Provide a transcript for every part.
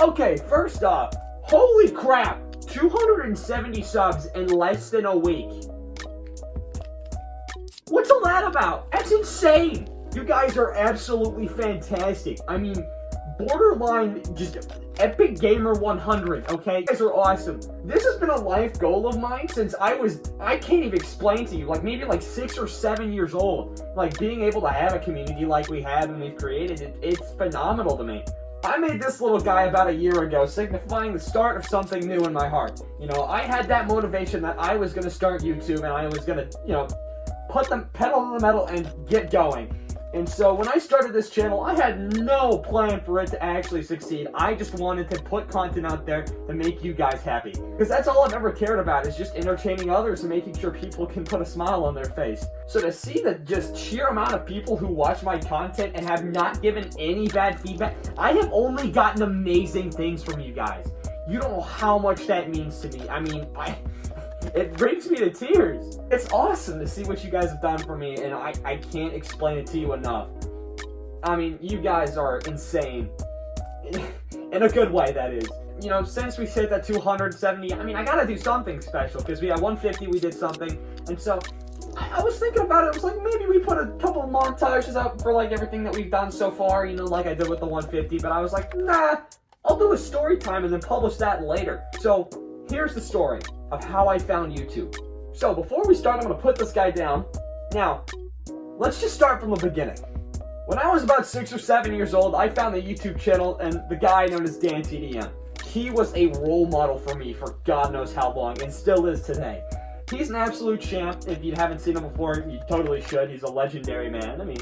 Okay, first off, holy crap, 270 subs in less than a week. What's all that about? That's insane. You guys are absolutely fantastic. I mean, borderline just epic gamer 100, okay? You guys are awesome. This has been a life goal of mine since I can't even explain to you, like maybe like 6 or 7 years old. Like being able to have a community like we have and we've created, it's phenomenal to me. I made this little guy about a year ago, signifying the start of something new in my heart. You know, I had that motivation that I was going to start YouTube and I was going to, you know, put the pedal to the metal and get going. And so when I started this channel, I had no plan for it to actually succeed. I just wanted to put content out there to make you guys happy. Because that's all I've ever cared about, is just entertaining others and making sure people can put a smile on their face. So to see the just sheer amount of people who watch my content and have not given any bad feedback, I have only gotten amazing things from you guys. You don't know how much that means to me. I mean, it brings me to tears. It's awesome to see what you guys have done for me, and I can't explain it to you enough. I mean, you guys are insane. In a good way, that is. You know, since we hit that 270, I mean, I gotta do something special, because we had 150, we did something, and so I was thinking about it. I was like, maybe we put a couple of montages out for, like, everything that we've done so far, you know, like I did with the 150, but I was like, nah, I'll do a story time and then publish that later. So, here's the story of how I found YouTube. So before we start, I'm going to put this guy down. Now, let's just start from the beginning. When I was about 6 or 7 years old, I found the YouTube channel and the guy known as Dan TDM. He was a role model for me for God knows how long, and still is today. He's an absolute champ. If you haven't seen him before, you totally should. He's a legendary man. I mean,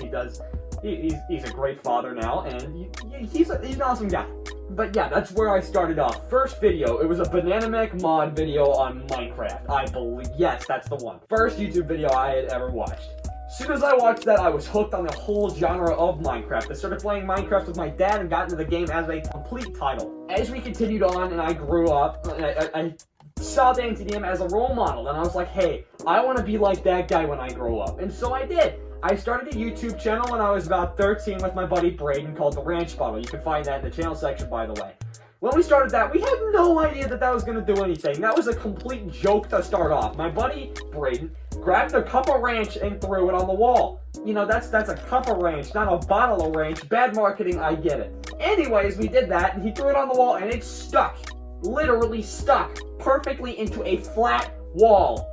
he's a great father now, and he's an awesome guy. But yeah, that's where I started off. First video, it was a Banana Mech mod video on Minecraft. I believe, yes, that's the one. First YouTube video I had ever watched. As soon as I watched that, I was hooked on the whole genre of Minecraft. I started playing Minecraft with my dad and got into the game as a complete title. As we continued on and I grew up, I saw Dan TDM as a role model, and I was like, hey, I want to be like that guy when I grow up. And so I did. I started a YouTube channel when I was about 13 with my buddy Braden called The Ranch Bottle. You can find that in the channel section, by the way. When we started that, we had no idea that that was going to do anything. That was a complete joke to start off. My buddy Braden grabbed a cup of ranch and threw it on the wall. You know, that's a cup of ranch, not a bottle of ranch. Bad marketing, I get it. Anyways, we did that, and he threw it on the wall, and it stuck. Literally stuck perfectly into a flat wall.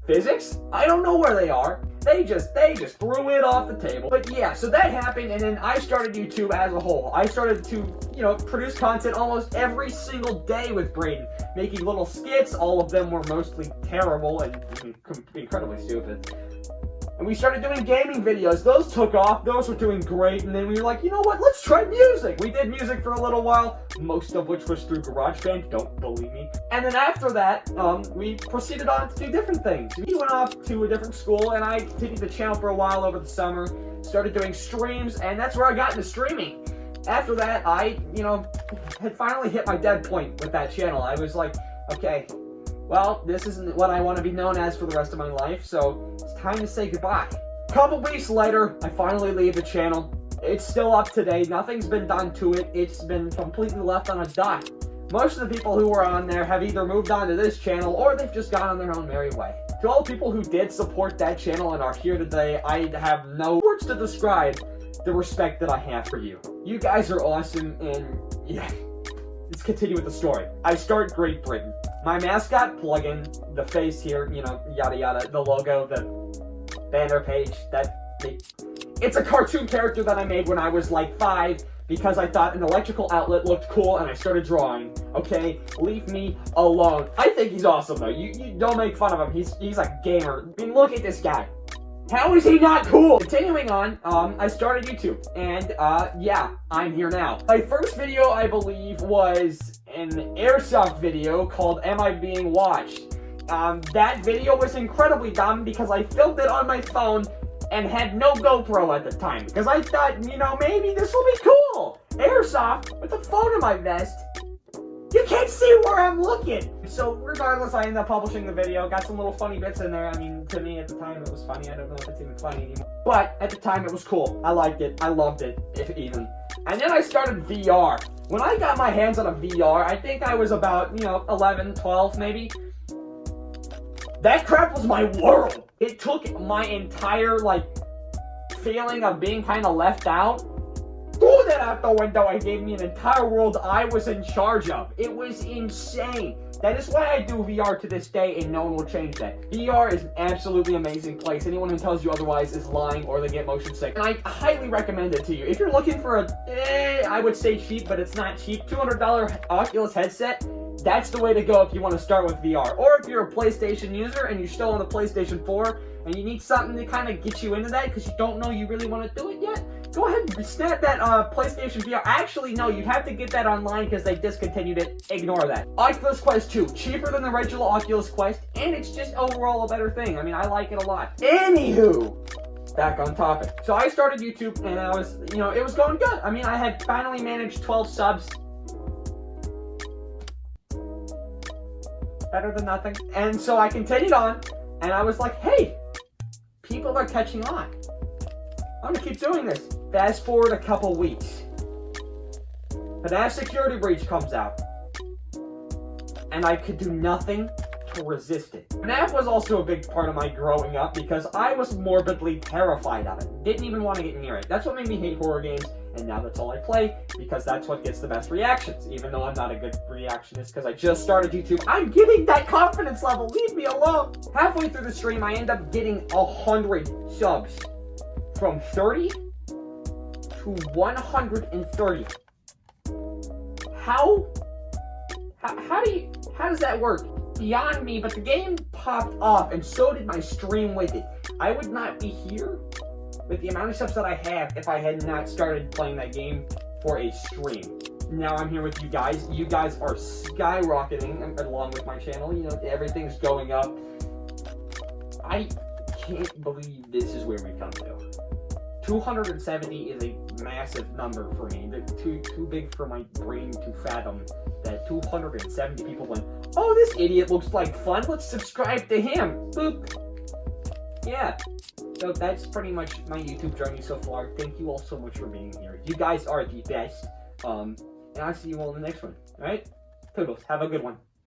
Physics? I don't know where they are. They just threw it off the table. But yeah, so that happened, and then I started YouTube as a whole. I started to, you know, produce content almost every single day with Braden, making little skits. All of them were mostly terrible and incredibly stupid. And we started doing gaming videos. Those took off. Those were doing great. And then we were like, you know what? Let's try music. We did music for a little while, most of which was through GarageBand. Don't believe me. And then after that, we proceeded on to do different things. He went off to a different school, and I continued the channel for a while over the summer. Started doing streams, and that's where I got into streaming. After that, I, you know, had finally hit my dead point with that channel. I was like, okay, well, this isn't what I want to be known as for the rest of my life, so it's time to say goodbye. A couple weeks later, I finally leave the channel. It's still up today. Nothing's been done to it. It's been completely left on a dot. Most of the people who were on there have either moved on to this channel or they've just gone on their own merry way. To all the people who did support that channel and are here today, I have no words to describe the respect that I have for you. You guys are awesome, and yeah. Let's continue with the story. I start Great Britain. My mascot plugin, the face here, you know, yada yada, the logo, the banner page, it's a cartoon character that I made when I was like 5 because I thought an electrical outlet looked cool and I started drawing. Okay, leave me alone. I think he's awesome though. You don't make fun of him. He's a gamer. I mean, look at this guy. How is he not cool? Continuing on, I started YouTube, and yeah, I'm here now. My first video, I believe, was an airsoft video called Am I Being Watched? That video was incredibly dumb because I filmed it on my phone and had no GoPro at the time, because I thought, you know, maybe this will be cool. Airsoft with a phone in my vest. You can't see where I'm looking! So regardless, I ended up publishing the video, got some little funny bits in there. I mean, to me at the time it was funny. I don't know if it's even funny anymore. But at the time it was cool. I liked it. I loved it, if even. And then I started VR. When I got my hands on a VR, I think I was about, 11, 12 maybe. That crap was my world. It took my entire, feeling of being kind of left out, threw that out the window and gave me an entire world I was in charge of. It was insane. That is why I do VR to this day, and no one will change that. VR is an absolutely amazing place. Anyone who tells you otherwise is lying or they get motion sick. And I highly recommend it to you. If you're looking for I would say cheap, but it's not cheap, $200 Oculus headset, that's the way to go if you want to start with VR. Or if you're a PlayStation user and you're still on the PlayStation 4 and you need something to kind of get you into that because you don't know you really want to do it yet, go ahead and snap that PlayStation VR. Actually, no, you have to get that online because they discontinued it. Ignore that. Oculus Quest 2, cheaper than the original Oculus Quest, and it's just overall a better thing. I mean, I like it a lot. Anywho, back on topic. So I started YouTube, and I was, it was going good. I mean, I had finally managed 12 subs. Better than nothing. And so I continued on, and I was like, hey, people are catching on. I'm gonna keep doing this. Fast forward a couple weeks. FNAF Security Breach comes out. And I could do nothing to resist it. FNAF was also a big part of my growing up because I was morbidly terrified of it. Didn't even want to get near it. That's what made me hate horror games, and now that's all I play because that's what gets the best reactions. Even though I'm not a good reactionist because I just started YouTube, I'm getting that confidence level. Leave me alone. Halfway through the stream, I end up getting 100 subs. From 30 to 130. How does that work? Beyond me, but the game popped off and so did my stream with it. I would not be here with the amount of subs that I have if I had not started playing that game for a stream. Now I'm here with you guys. You guys are skyrocketing along with my channel. Everything's going up. I can't believe this is where we come to. 270 is a massive number for me. Too big for my brain to fathom that 270 people went, oh, this idiot looks like fun. Let's subscribe to him. Boop. Yeah. So that's pretty much my YouTube journey so far. Thank you all so much for being here. You guys are the best. And I'll see you all in the next one. Alright? Toodles. Have a good one.